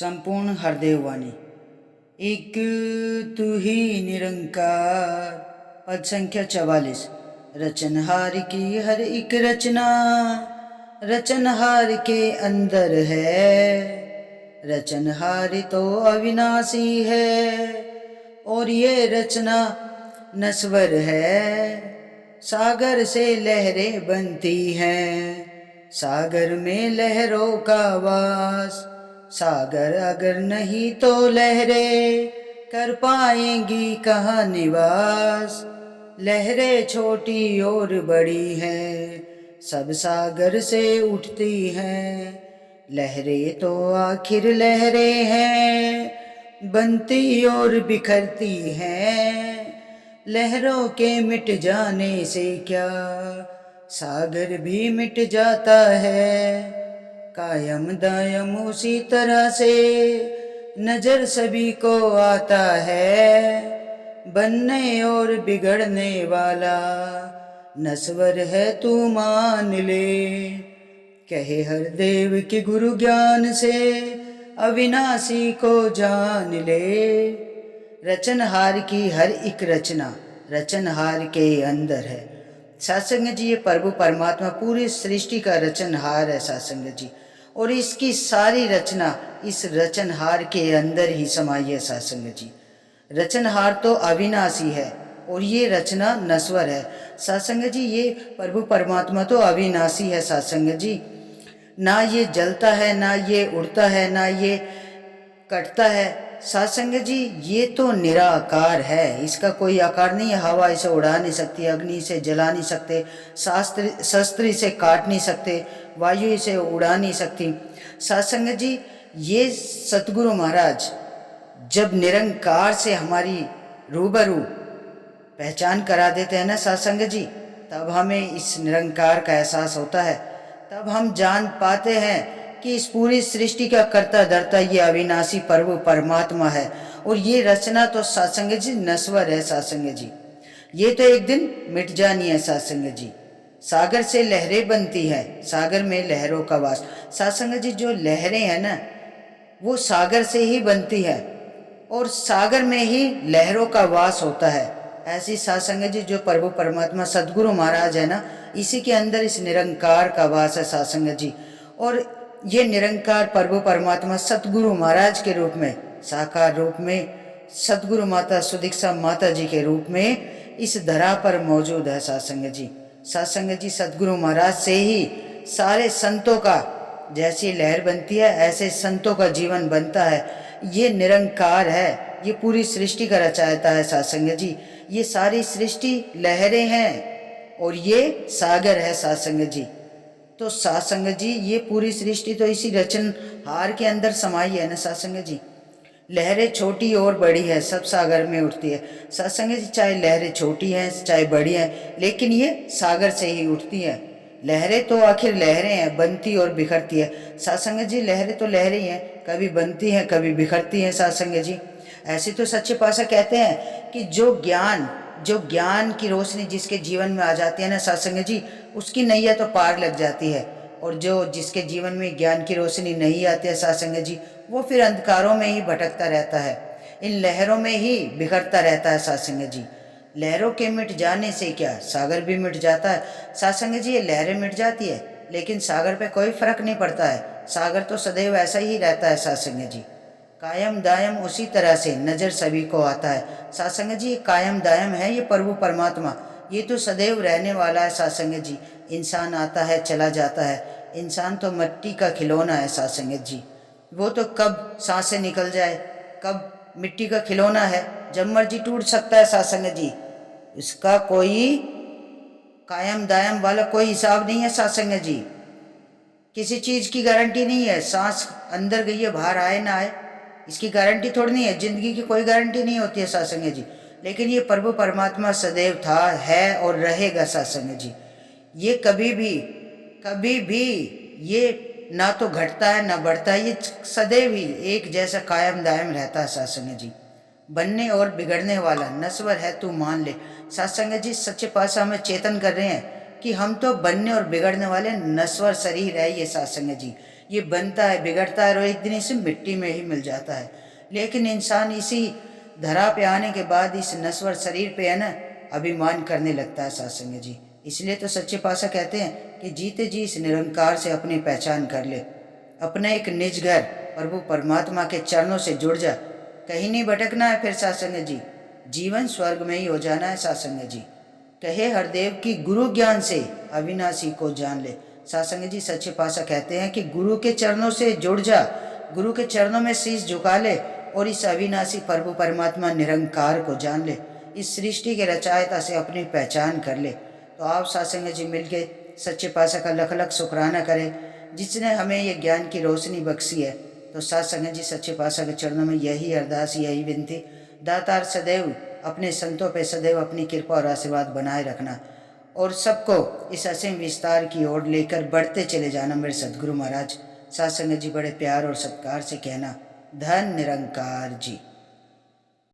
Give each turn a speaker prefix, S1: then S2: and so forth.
S1: संपूर्ण हरदेव वाणी। एक तू ही निरंकार। पद संख्या 44। रचनहार की हर एक रचना रचनहार के अंदर है। रचनहार तो अविनाशी है और ये रचना नश्वर है। सागर से लहरें बनती हैं, सागर में लहरों का वास। सागर अगर नहीं तो लहरें कर पाएंगी कहाँ निवास। लहरें छोटी और बड़ी हैं, सब सागर से उठती हैं। लहरें तो आखिर लहरें हैं, बनती और बिखरती हैं। लहरों के मिट जाने से क्या सागर भी मिट जाता है। कायम दायम उसी तरह से नजर सभी को आता है। बनने और बिगड़ने वाला नश्वर है तू मान ले। कहे हर देव के गुरु ज्ञान से अविनाशी को जान ले। रचनहार की हर एक रचना रचनहार के अंदर है। सत्संग जी, ये प्रभु परमात्मा पूरी सृष्टि का रचनहार है सत्संग जी, और इसकी सारी रचना इस रचनहार के अंदर ही समाई है सत्संग जी। रचनहार तो अविनाशी है और ये रचना नश्वर है सत्संग जी। ये प्रभु परमात्मा तो अविनाशी है सत्संग जी। ना ये जलता है, ना ये उड़ता है, ना ये कटता है सत्संग जी। ये तो निराकार है, इसका कोई आकार नहीं है। हवा इसे उड़ा नहीं सकती, अग्नि इसे जला नहीं सकते, शस्त्र इसे काट नहीं सकते, वायु इसे उड़ा नहीं सकती सत्संग जी। ये सतगुरु महाराज जब निरंकार से हमारी रूबरू पहचान करा देते हैं ना सत्संग जी, तब हमें इस निरंकार का एहसास होता है। तब हम जान पाते हैं कि इस पूरी सृष्टि का कर्ता धर्ता ये अविनाशी प्रभु परमात्मा है, और ये रचना तो सत्संग जी नश्वर है सत्संग जी। ये तो एक दिन मिट जानी है सत्संग जी। सागर से लहरें बनती है, सागर में लहरों का वास। सत्संग जी, जो लहरें हैं ना वो सागर से ही बनती है और सागर में ही लहरों का वास होता है। ऐसी सत्संग जी जो प्रभु परमात्मा सदगुरु महाराज है ना, इसी के अंदर इस निरंकार का वास है सत्संग जी। और ये निरंकार प्रभु परमात्मा सतगुरु महाराज के रूप में, साकार रूप में, सतगुरु माता सुदीक्षा माता जी के रूप में इस धरा पर मौजूद है सत्संग जी। सत्संग जी, सतगुरु महाराज से ही सारे संतों का जैसी लहर बनती है ऐसे संतों का जीवन बनता है। ये निरंकार है, ये पूरी सृष्टि का रचयिता है सत्संग जी। ये सारी सृष्टि लहरें हैं और ये सागर है सत्संग जी। तो सत्संग जी, ये पूरी सृष्टि तो इसी रचनहार के अंदर समाई है ना सत्संग जी। लहरें छोटी और बड़ी है, सब सागर में उठती है सत्संग जी। चाहे लहरें छोटी हैं चाहे बड़ी हैं, लेकिन ये सागर से ही उठती हैं। लहरें तो आखिर लहरें हैं, बनती और बिखरती है सत्संग जी। लहरें तो लहरें हैं, कभी बनती हैं कभी बिखरती हैं सत्संग जी। ऐसे तो सच्चे पातशाह कहते हैं कि जो ज्ञान की रोशनी जिसके जीवन में आ जाती है ना सत्संग जी, उसकी नैया तो पार लग जाती है। और जो जिसके जीवन में ज्ञान की रोशनी नहीं आती है सत्संग जी, वो फिर अंधकारों में ही भटकता रहता है, इन लहरों में ही बिखरता रहता है सत्संग जी। लहरों के मिट जाने से क्या सागर भी मिट जाता है सत्संग जी। ये लहरें मिट जाती है लेकिन सागर पे कोई फर्क नहीं पड़ता है, सागर तो सदैव ऐसा ही रहता है सत्संग जी। कायम दायम उसी तरह से नजर सभी को आता है सत्संग जी। ये कायम दायम है, ये प्रभु परमात्मा, ये तो सदैव रहने वाला है सत्संग जी। इंसान आता है चला जाता है, इंसान तो मिट्टी का खिलौना है सत्संग जी। वो तो कब सांसें निकल जाए, कब मिट्टी का खिलौना है, जब मर्जी टूट सकता है सत्संग जी। इसका कोई कायम दायम वाला कोई हिसाब नहीं है सत्संग जी। किसी चीज की गारंटी नहीं है, सांस अंदर गई है बाहर आए ना आए, इसकी गारंटी थोड़ी नहीं है। जिंदगी की कोई गारंटी नहीं होती है सत्संग जी। लेकिन ये प्रभु परमात्मा सदैव था, है और रहेगा सत्संग जी। ये कभी भी ये ना तो घटता है ना बढ़ता है, ये सदैव ही एक जैसा कायम दायम रहता है सत्संग जी। बनने और बिगड़ने वाला नश्वर है तू मान ले सत्संग जी। सच्चे पातशाह में चेतन कर रहे हैं कि हम तो बनने और बिगड़ने वाले नश्वर शरीर है ये सत्संग जी। ये बनता है, बिगड़ता है और एक दिन इसे मिट्टी में ही मिल जाता है। लेकिन इंसान इसी धरा पे आने के बाद इस नश्वर शरीर पे है ना अभिमान करने लगता है सत्संग जी। इसलिए तो सच्चे पातशाह कहते हैं कि जीते जी इस निरंकार से अपनी पहचान कर ले, अपना एक निज घर प्रभु परमात्मा के चरणों से जुड़ जा। कहीं नहीं भटकना है फिर सत्संग जी, जीवन स्वर्ग में ही हो जाना है सत्संग जी। कहे हरदेव की गुरु ज्ञान से अविनाशी को जान ले। सत्संग जी सच्चे पातशाह कहते हैं कि गुरु के चरणों से जुड़ जा, गुरु के चरणों में शीश झुका ले और इस अविनाशी प्रभु परमात्मा निरंकार को जान ले, इस सृष्टि के रचयिता से अपनी पहचान कर ले। तो आप सत्संग जी मिलके सच्चे पातशाह का लख लख शुक्राना करें जिसने हमें ये ज्ञान की रोशनी बख्शी है। तो सत्संग जी सच्चे पातशाह के चरणों में यही अरदास, यही विनती, दातार सदैव अपने संतों पे सदैव अपनी कृपा और आशीर्वाद बनाए रखना और सबको इस असीम विस्तार की ओर लेकर बढ़ते चले जाना मेरे सदगुरु महाराज। सत्संग जी बड़े प्यार और सत्कार से कहना, धन निरंकार जी।